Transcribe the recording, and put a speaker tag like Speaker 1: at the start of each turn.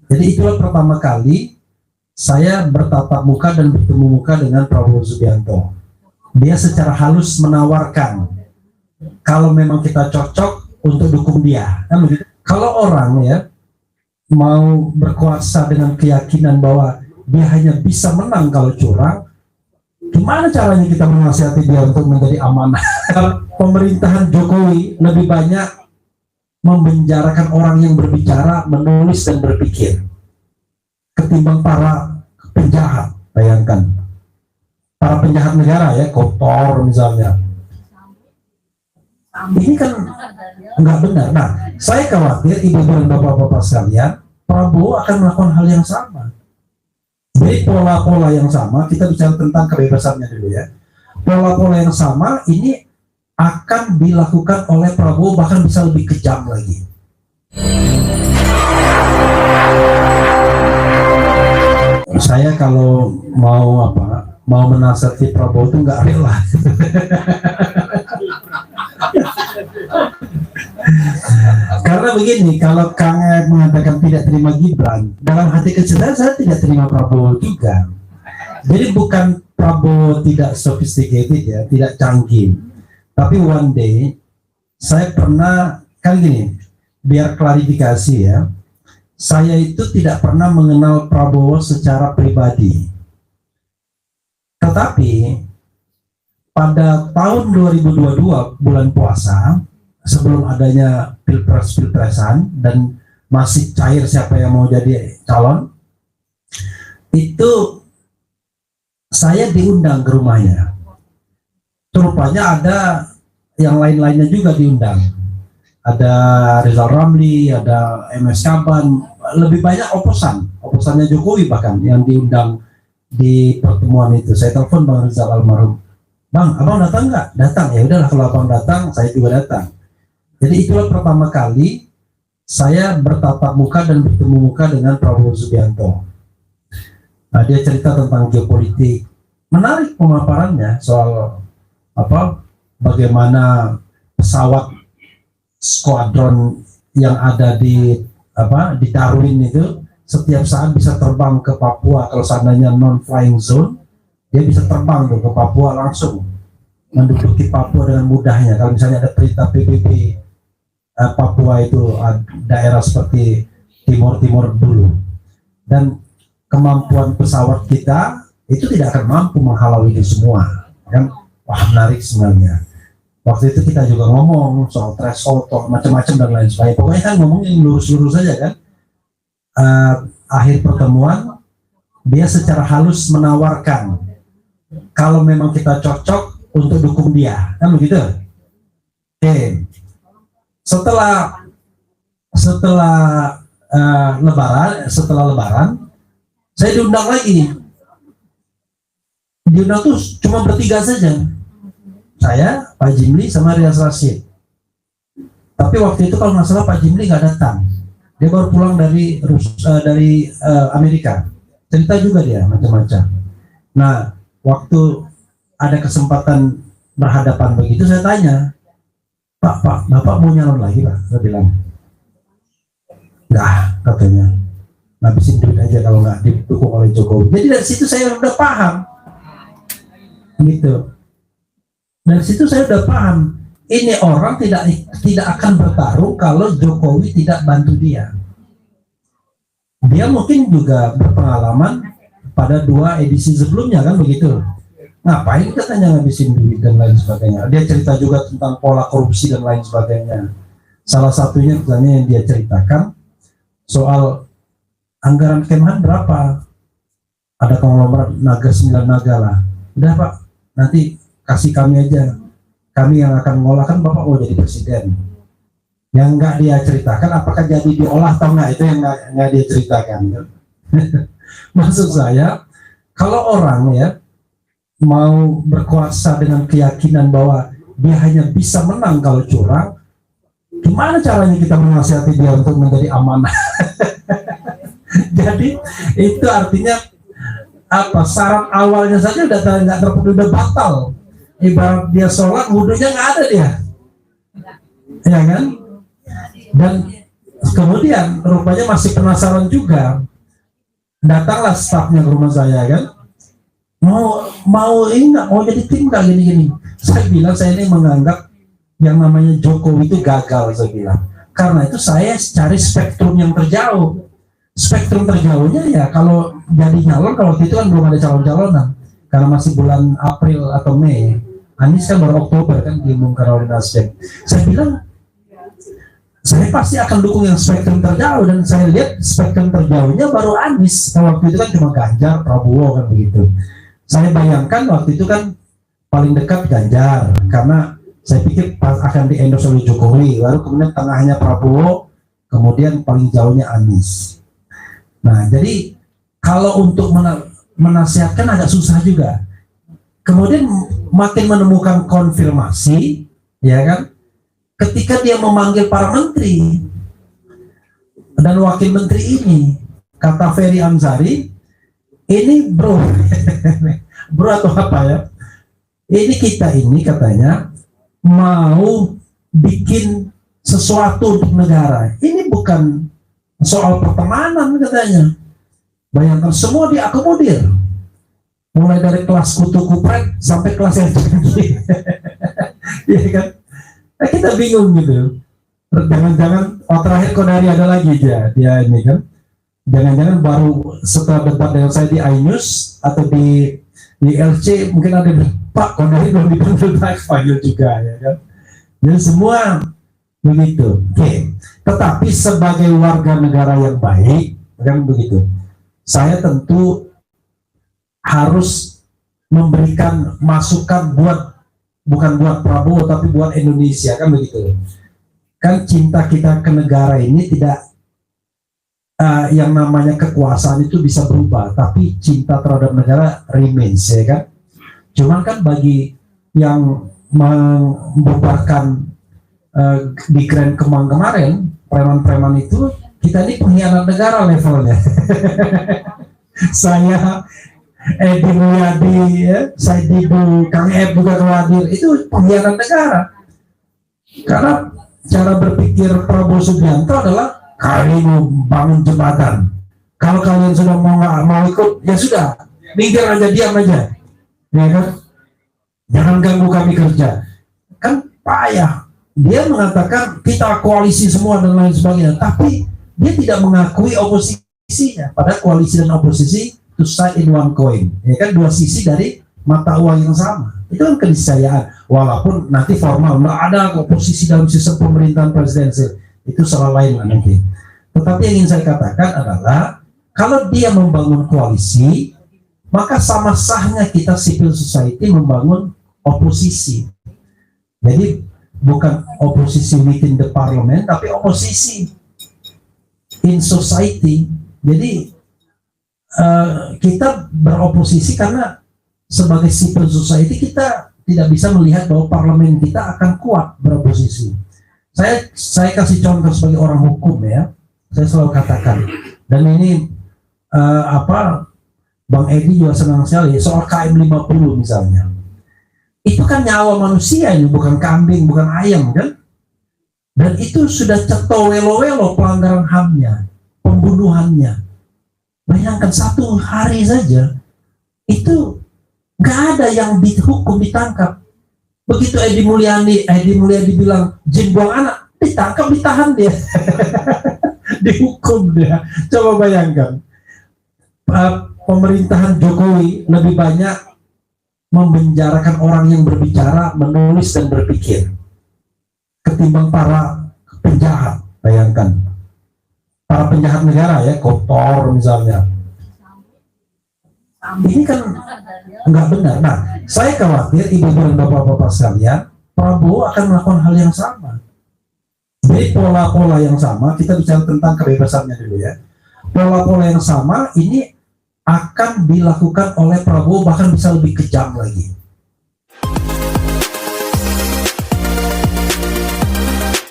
Speaker 1: Jadi itulah pertama kali saya bertatap muka dan bertemu muka dengan Prabowo Subianto. Dia secara halus menawarkan kalau memang kita cocok untuk dukung dia. Kan begitu? Kalau orang ya mau berkuasa dengan keyakinan bahwa dia hanya bisa menang kalau curang, gimana caranya kita menasihati dia untuk menjadi amanah? Pemerintahan Jokowi lebih banyak memenjarakan orang yang berbicara, menulis dan berpikir ketimbang para penjahat. Bayangkan para penjahat negara ya, Kotor misalnya, ini kan nggak benar. Nah, saya khawatir ibu dan bapak-bapak sekalian, Prabowo akan melakukan hal yang sama. Jadi pola-pola yang sama, kita bicara tentang kebebasannya dulu ya. Pola-pola yang sama ini akan dilakukan oleh Prabowo, bahkan bisa lebih kejam lagi. Saya kalau mau menasihati Prabowo itu nggak rela. Karena begini, kalau Kang mengatakan tidak terima Gibran, dalam hati kecil saya tidak terima Prabowo juga. Jadi bukan Prabowo tidak sophisticated ya, tidak canggih. Tapi one day saya pernah, kan gini, biar klarifikasi ya, saya itu tidak pernah mengenal Prabowo secara pribadi. Tetapi pada tahun 2022 bulan puasa, sebelum adanya pilpresan dan masih cair siapa yang mau jadi calon, itu saya diundang ke rumahnya. Rupanya ada yang lain-lainnya juga diundang. Ada Rizal Ramli, ada MS Kaban, lebih banyak oposannya Jokowi bahkan yang diundang di pertemuan itu. Saya telepon Bang Rizal almarhum, Bang, abang datang nggak? Datang. Ya udahlah, kalau abang datang, saya juga datang. Jadi itulah pertama kali saya bertatap muka dan bertemu muka dengan Prabowo Subianto. Nah, dia cerita tentang geopolitik, menarik pemaparannya soal bagaimana pesawat skuadron yang ada di Darwin itu setiap saat bisa terbang ke Papua. Kalau seandainya non-flying zone, dia bisa terbang tuh ke Papua, langsung menduduki Papua dengan mudahnya. Kalau misalnya ada perintah PBB Papua itu daerah seperti Timur dulu, dan kemampuan pesawat kita itu tidak akan mampu menghalau itu semua kan. Wah, menarik sebenarnya. Waktu itu kita juga ngomong soal threshold, macam-macam dan lain sebagainya. Pokoknya kan ngomongin lurus-lurus saja kan. Akhir pertemuan dia secara halus menawarkan kalau memang kita cocok untuk dukung dia, kan begitu. Oke. Setelah lebaran saya diundang lagi. Diundang tuh cuma bertiga saja, saya, Pak Jimli sama Rias Rashid. Tapi waktu itu kalau nggak salah Pak Jimli nggak datang, dia baru pulang dari Amerika. Cerita juga dia macam-macam. Nah, waktu ada kesempatan berhadapan begitu, saya tanya, Pak, Bapak mau nyalon lagi, Pak? Saya bilang, nggak, katanya, ngabisin duit aja kalau nggak didukung oleh Jokowi. Jadi dari situ saya udah paham, gitu. Dari situ saya udah paham, ini orang tidak akan bertarung kalau Jokowi tidak bantu dia. Dia mungkin juga berpengalaman pada 2 edisi sebelumnya, kan begitu. Ngapain katanya ngabisin duit dan lain sebagainya. Dia cerita juga tentang pola korupsi dan lain sebagainya. Salah satunya katanya yang dia ceritakan soal anggaran Kemhan berapa, ada konglomerat naga 9 naga lah. Udah Pak, nanti kasih kami aja, kami yang akan ngolah, kan Bapak mau jadi presiden. Yang nggak dia ceritakan apakah jadi diolah atau nggak, itu yang nggak dia ceritakan. Maksud saya, kalau orang ya mau berkuasa dengan keyakinan bahwa dia hanya bisa menang kalau curang, gimana caranya kita menasihati dia untuk menjadi amanah? Jadi itu artinya syarat awalnya saja udah nggak terpenuhi, udah batal. Ibarat dia sholat, wudhunya nggak ada dia, ya kan? Dan Kemudian rupanya masih penasaran juga, datanglah stafnya ke rumah saya kan, mau ini nggak, mau jadi tim nggak, gini-gini. Saya bilang saya ini menganggap yang namanya Jokowi itu gagal, saya bilang. Karena itu saya cari spektrum yang terjauh. Spektrum terjauhnya ya kalau jadi nyalon, kalau itu kan belum ada calon-calonan, karena masih bulan April atau Mei. Anies kan baru Oktober kan diumumkan oleh Nasdem. Saya bilang saya pasti akan dukung yang spektrum terjauh, dan saya lihat spektrum terjauhnya baru Anies. Nah, waktu itu kan cuma Ganjar, Prabowo kan begitu. Saya bayangkan waktu itu kan paling dekat Ganjar, karena saya pikir akan di-endorse oleh Jokowi, lalu kemudian tengahnya Prabowo, kemudian paling jauhnya Anies. Nah, jadi kalau untuk menasihatkan agak susah juga. Kemudian makin menemukan konfirmasi, ya kan, ketika dia memanggil para menteri dan wakil menteri ini, kata Ferry Amsari, ini bro, bro atau apa ya, ini kita ini katanya mau bikin sesuatu untuk negara, ini bukan soal pertemanan katanya. Bayangkan semua diakomodir, mulai dari kelas kutu kupret sampai kelas yang tinggi. Ya kan? Nah, kita bingung gitu. Jangan-jangan terakhir Konari ada lagi dia ini kan. Jangan-jangan baru setelah debat dengan saya di iNews atau di LC mungkin ada Pak Konari belum dipanggil juga, ya kan. Jadi semua begitu. Oke. Tetapi sebagai warga negara yang baik, kan begitu. Saya tentu harus memberikan masukan bukan buat Prabowo tapi buat Indonesia, kan begitu. Kan cinta kita ke negara ini tidak yang namanya kekuasaan itu bisa berubah, tapi cinta terhadap negara remains, ya kan. Cuman kan bagi yang membubarkan di Grand Kemang kemarin, preman-preman itu, kita ini pengkhianat negara levelnya. Saya Edi Mulyadi, ya, saya Dibu, Kang Ed juga hadir, itu pengkhianat negara. Karena cara berpikir Prabowo Subianto adalah kami mau bangun jembatan. Kalau kalian sudah mau ikut, ya sudah, minggir aja, diam aja, ya kan? Jangan ganggu kami kerja. Kan payah. Dia mengatakan kita koalisi semua dan lain sebagainya, tapi dia tidak mengakui oposisinya. Padahal koalisi dan oposisi two side in one coin, ya kan, dua sisi dari mata uang yang sama. Itu kan keniscayaan, walaupun nanti formal nggak ada oposisi dalam sistem pemerintahan presidensial, itu soal lain lah nanti. Tetapi yang ingin saya katakan adalah kalau dia membangun koalisi, maka sama sahnya kita civil society membangun oposisi. Jadi bukan oposisi within the parliament, tapi oposisi in society. Jadi kita beroposisi karena sebagai civil society kita tidak bisa melihat bahwa parlemen kita akan kuat beroposisi. Saya kasih contoh sebagai orang hukum, ya. Saya selalu katakan, dan ini Bang Edi juga senang sekali soal KM 50 misalnya. Itu kan nyawa manusia ini, bukan kambing, bukan ayam kan? Dan itu sudah ceto welo-welo pelanggaran HAM-nya, pembunuhannya. Bayangkan satu hari saja itu nggak ada yang dihukum, ditangkap. Begitu Edi Mulyadi bilang jin buang anak, ditangkap, ditahan dia. Dihukum dia. Coba bayangkan, pemerintahan Jokowi lebih banyak memenjarakan orang yang berbicara, menulis dan berpikir ketimbang para penjahat. Bayangkan para penjahat negara, ya, Kotor misalnya. Ini kan nggak benar. Nah, saya khawatir ibu dan bapak-bapak sekalian, Prabowo akan melakukan hal yang sama. Jadi pola-pola yang sama, kita bicara tentang kebebasannya dulu, ya. Pola-pola yang sama ini akan dilakukan oleh Prabowo, bahkan bisa lebih kejam lagi.